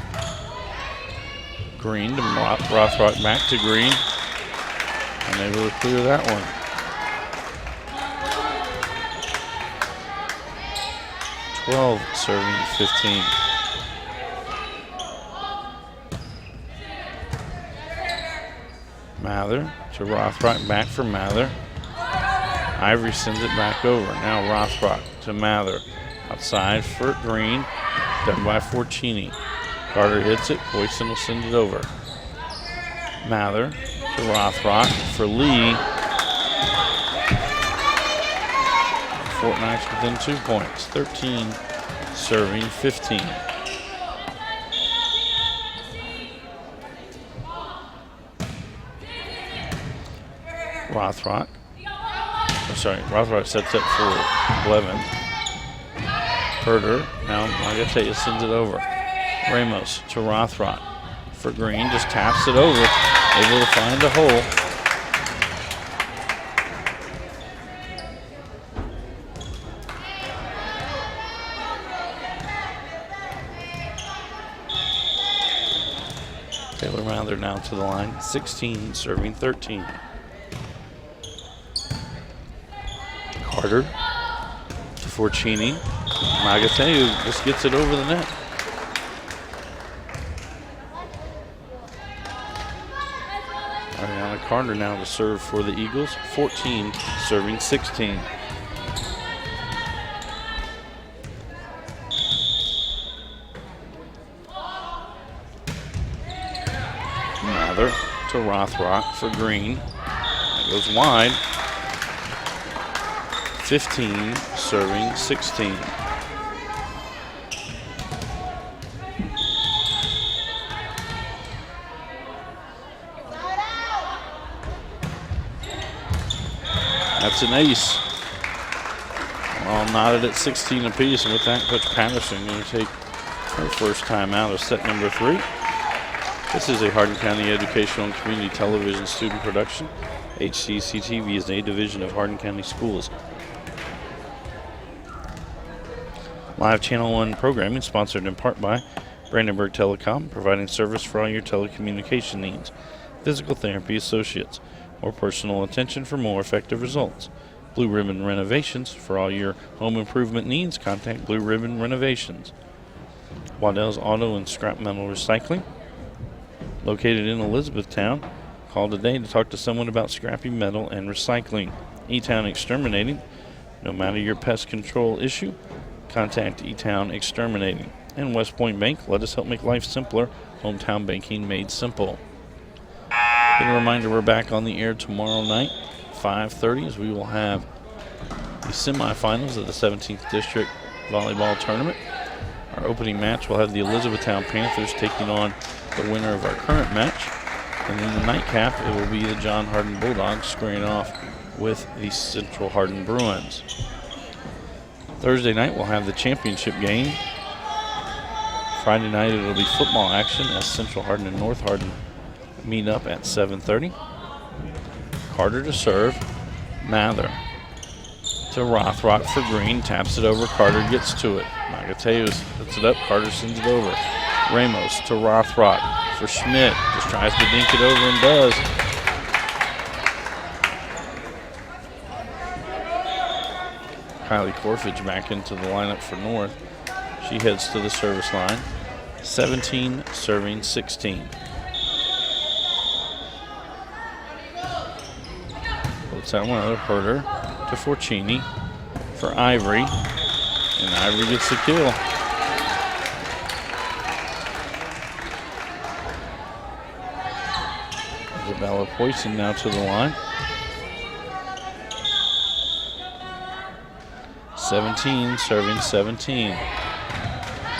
Green to Rothrock, back to Green. Unable to clear that one. .12 serving 15. Mather to Rothrock, back for Mather. Ivory sends it back over. Now Rothrock to Mather. Outside for Green. Done by Forcini. Carter hits it. Poisson will send it over. Mather to Rothrock for Lee. Fort Knox within 2 points. 13 serving 15. Rothrock. Rothrock sets up for Blevin. Herder. Now Magatea sends it over. Ramos to Rothrock for Green. Just taps it over. Able to find a hole. Taylor Mather now to the line. 16 serving 13. Carter to Forcini. Magatea just gets it over the net. Ariana Carter now to serve for the Eagles. 14 serving 16. Mather to Rothrock for Green. That goes wide. 15 serving 16. That's an ace. All knotted at 16 apiece, and with that, Coach Patterson going to take her first time out of set number 3. This is a Hardin County Educational and Community Television student production. HCEC-TV is a division of Hardin County Schools. Live Channel 1 programming sponsored in part by Brandenburg Telecom, providing service for all your telecommunication needs. Physical Therapy Associates, more personal attention for more effective results. Blue Ribbon Renovations, for all your home improvement needs, contact Blue Ribbon Renovations. Waddell's Auto and Scrap Metal Recycling, located in Elizabethtown. Call today to talk to someone about scrappy metal and recycling. E-Town Exterminating, no matter your pest control issue, contact E-Town Exterminating. And West Point Bank, let us help make life simpler. Hometown banking made simple. And a reminder, we're back on the air tomorrow night, 5:30, as we will have the semifinals of the 17th District Volleyball Tournament. Our opening match will have the Elizabethtown Panthers taking on the winner of our current match. And then the nightcap, it will be the John Hardin Bulldogs squaring off with the Central Hardin Bruins. Thursday night, we'll have the championship game. Friday night, it'll be football action as Central Hardin and North Hardin meet up at 7:30. Carter to serve. Mather to Rothrock for Green. Taps it over. Carter gets to it. Magateus puts it up. Carter sends it over. Ramos to Rothrock for Schmidt. Just tries to dink it over and does. Kylie Corfage back into the lineup for North. She heads to the service line. 17 serving 16. Puts that one out, Herder to Forcini for Ivory. And Ivory gets the kill. Isabella Poison now to the line. 17 serving 17.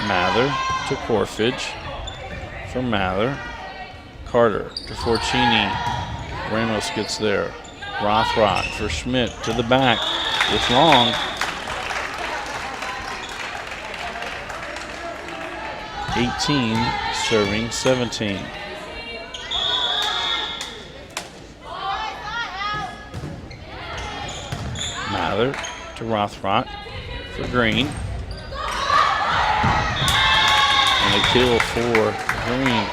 Mather to Corfage for Mather. Carter to Forcini. Ramos gets there. Rothrock for Schmidt to the back. It's long. (18) serving 17. Mather to Rothrock for Green. And a kill for Green.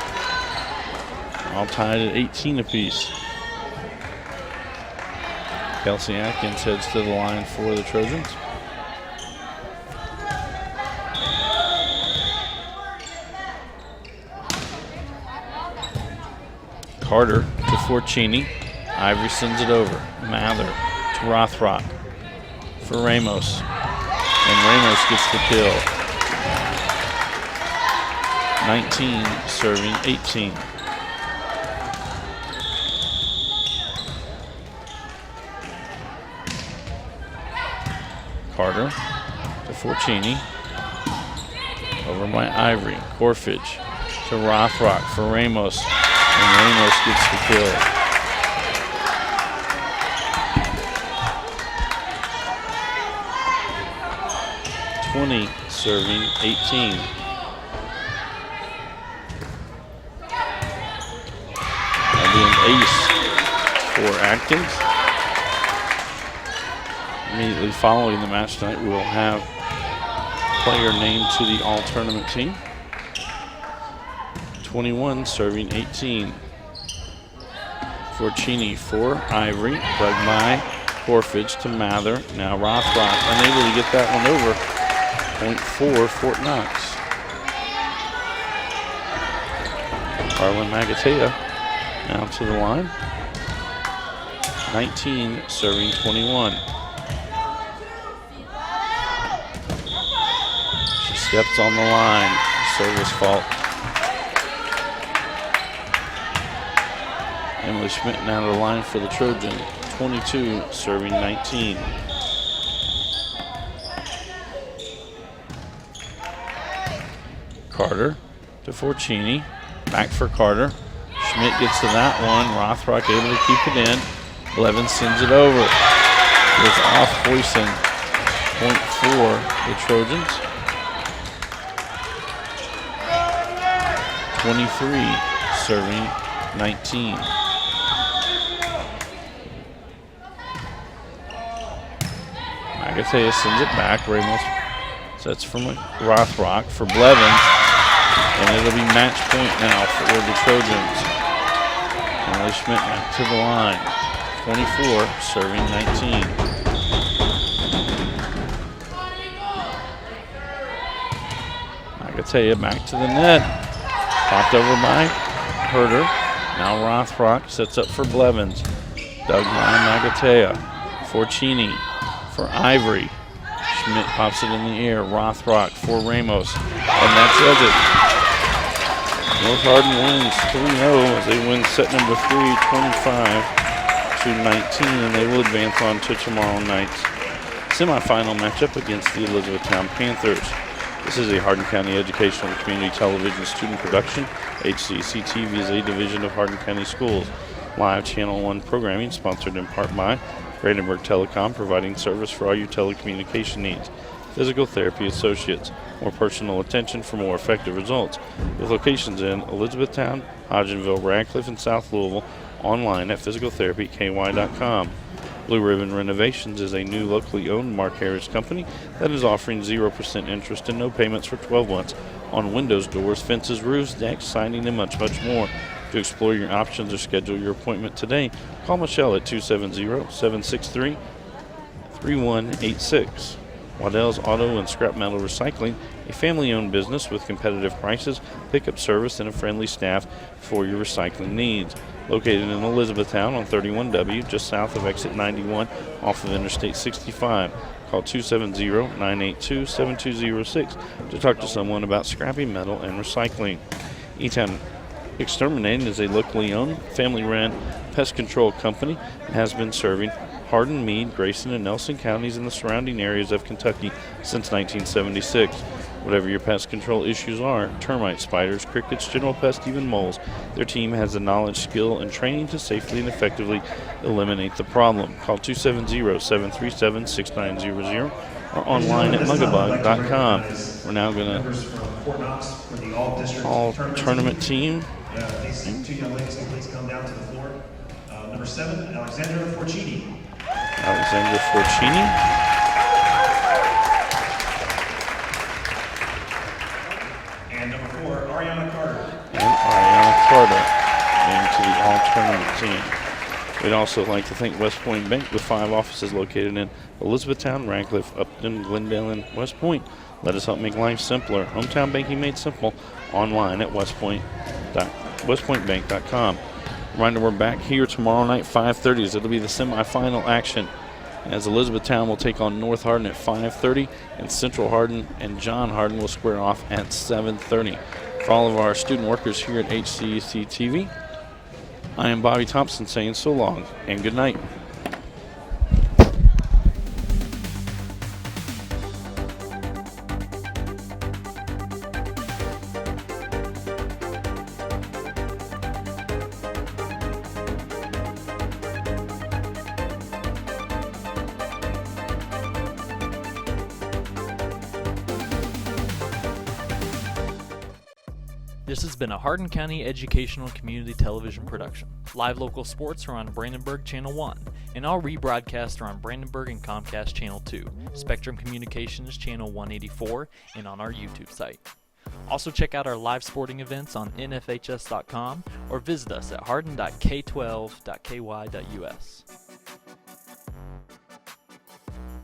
All tied at 18 apiece. Kelsey Atkins heads to the line for the Trojans. Carter to Forcini. Ivory sends it over. Mather to Rothrock for Ramos. And Ramos gets the kill. 19 serving 18. Carter to Forcini. Over by Ivory. Corfage to Rothrock for Ramos. And Ramos gets the kill. (20) serving 18. That'll be an ace for Atkins. Immediately following the match tonight, we will have player named to the all-tournament team. 21 serving 18. Forcini for Ivory. Dug by Corfage to Mather. Now Rothrock unable to get that one over. Point for Fort Knox. Carlin Magatea now to the line. 19 serving 21. She steps on the line. Service fault. Emily Schmidt now to the line for the Trojan. 22 serving 19. Carter to Forcini. Back for Carter. Schmidt gets to that one. Rothrock able to keep it in. Blevins sends it over. It's off Poison. Point for the Trojans. 23 serving 19. Magatea sends it back. Ramos sets from Rothrock for Blevins. And it'll be match point now for the Trojans. Emily Schmidt back to the line. 24 serving 19. Magatea back to the net. Popped over by Herder. Now Rothrock sets up for Blevins. Dug by Magatea. Forcini for Ivory. Schmidt pops it in the air. Rothrock for Ramos. And that does it. North Hardin wins 3-0 as they win set number 3, 25-19, and they will advance on to tomorrow night's semifinal matchup against the Elizabethtown Panthers. This is a Hardin County Educational and Community Television student production. HCEC-TV is a division of Hardin County Schools. Live Channel 1 programming sponsored in part by Brandenburg Telecom, providing service for all your telecommunication needs. Physical Therapy Associates, more personal attention for more effective results. With locations in Elizabethtown, Hodgenville, Radcliffe, and South Louisville. Online at physicaltherapyky.com. Blue Ribbon Renovations is a new locally owned Mark Harris company that is offering 0% interest and no payments for 12 months on windows, doors, fences, roofs, decks, siding, and much, much more. To explore your options or schedule your appointment today, call Michelle at 270-763-3186. Waddell's Auto and Scrap Metal Recycling, a family-owned business with competitive prices, pickup service, and a friendly staff for your recycling needs. Located in Elizabethtown on 31W, just south of exit 91 off of Interstate 65. Call 270-982-7206 to talk to someone about scrappy metal and recycling. E-Town Exterminating is a locally owned, family-run pest control company and has been serving Hardin, Meade, Grayson, and Nelson counties in the surrounding areas of Kentucky since 1976. Whatever your pest control issues are, termites, spiders, crickets, general pests, even moles, their team has the knowledge, skill, and training to safely and effectively eliminate the problem. Call 270-737-6900 or online at mugabug.com. We're now going to all tournament team. These two young ladies can please come down to the floor. Number 7, Alexandra Forcini. Alexandra Forcini. And number 4, Ariana Carter. And Ariana Carter into the all-tournament team. We'd also like to thank West Point Bank with 5 offices located in Elizabethtown, Radcliffe, Upton, Glendale, and West Point. Let us help make life simpler. Hometown banking made simple. Online at westpointbank.com. Reminder, we're back here tomorrow night, 5:30. It'll be the semifinal action, as Elizabethtown will take on North Hardin at 5:30, and Central Hardin and John Hardin will square off at 7:30. For all of our student workers here at HCEC-TV, I am Bobby Thompson saying so long and good night. This has been a Hardin County Educational Community Television production. Live local sports are on Brandenburg Channel 1, and all rebroadcasts are on Brandenburg and Comcast Channel 2, Spectrum Communications Channel 184, and on our YouTube site. Also check out our live sporting events on nfhs.com or visit us at hardin.k12.ky.us.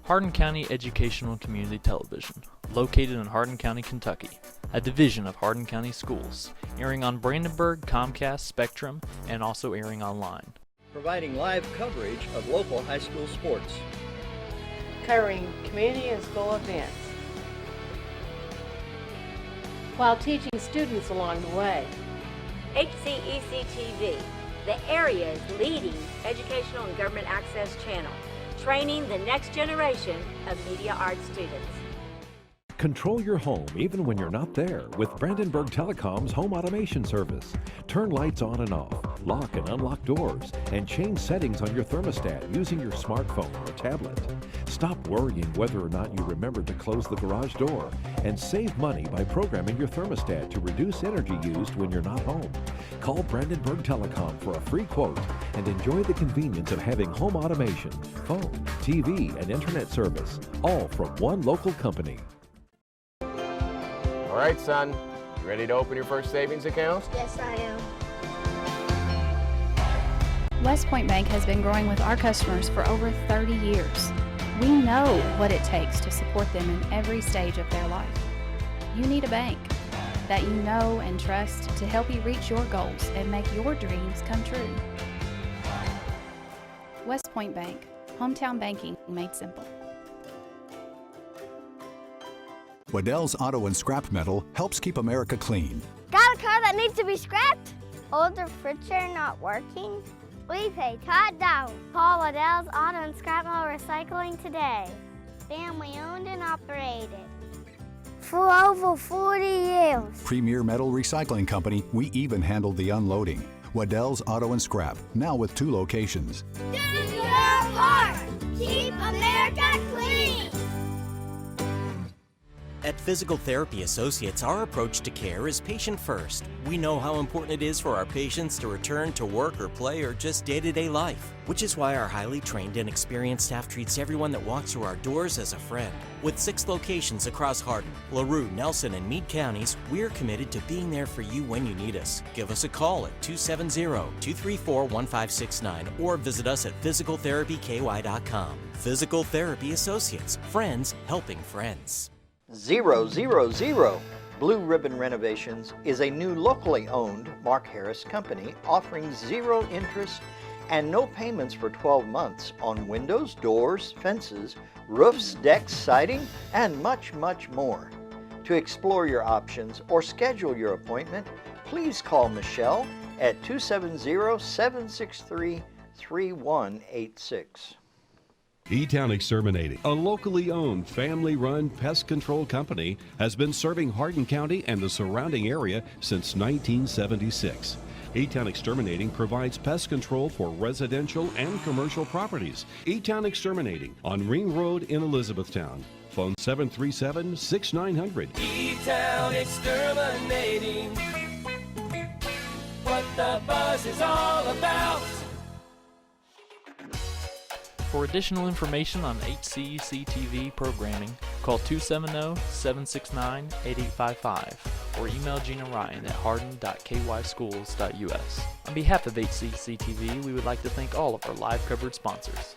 Hardin County Educational Community Television, located in Hardin County, Kentucky, a division of Hardin County Schools, airing on Brandenburg, Comcast, Spectrum, and also airing online. Providing live coverage of local high school sports. Covering community and school events, while teaching students along the way. HCEC-TV, the area's leading educational and government access channel, training the next generation of media arts students. Control your home even when you're not there with Brandenburg Telecom's home automation service. Turn lights on and off, lock and unlock doors, and change settings on your thermostat using your smartphone or tablet. Stop worrying whether or not you remember to close the garage door, and save money by programming your thermostat to reduce energy used when you're not home. Call Brandenburg Telecom for a free quote and enjoy the convenience of having home automation, phone, TV, and internet service, all from one local company. All right, son, you ready to open your first savings account? Yes, I am. West Point Bank has been growing with our customers for over 30 years. We know what it takes to support them in every stage of their life. You need a bank that you know and trust to help you reach your goals and make your dreams come true. West Point Bank, hometown banking made simple. Waddell's Auto and Scrap Metal helps keep America clean. Got a car that needs to be scrapped? Older furniture not working? We pay Todd down. Call Waddell's Auto and Scrap Metal Recycling today. Family owned and operated for over 40 years. Premier Metal Recycling Company, we even handle the unloading. Waddell's Auto and Scrap, now with 2 locations. Do your part. Keep America clean. At Physical Therapy Associates, our approach to care is patient first. We know how important it is for our patients to return to work or play or just day-to-day life, which is why our highly trained and experienced staff treats everyone that walks through our doors as a friend. With 6 locations across Hardin, LaRue, Nelson, and Meade counties, we're committed to being there for you when you need us. Give us a call at 270-234-1569 or visit us at physicaltherapyky.com. Physical Therapy Associates, friends helping friends. 000 Blue Ribbon Renovations is a new locally owned Mark Harris company offering 0 interest and no payments for 12 months on windows, doors, fences, roofs, decks, siding, and much, much more. To explore your options or schedule your appointment, please call Michelle at 270-763-3186. E-Town Exterminating, a locally owned, family-run pest control company, has been serving Hardin County and the surrounding area since 1976. E-Town Exterminating provides pest control for residential and commercial properties. E-Town Exterminating on Ring Road in Elizabethtown. Phone 737-6900. E-Town Exterminating, what the buzz is all about. For additional information on HCEC-TV programming, call 270-769-8855 or email Gina Ryan at hardin.kyschools.us. On behalf of HCEC-TV, we would like to thank all of our live coverage sponsors.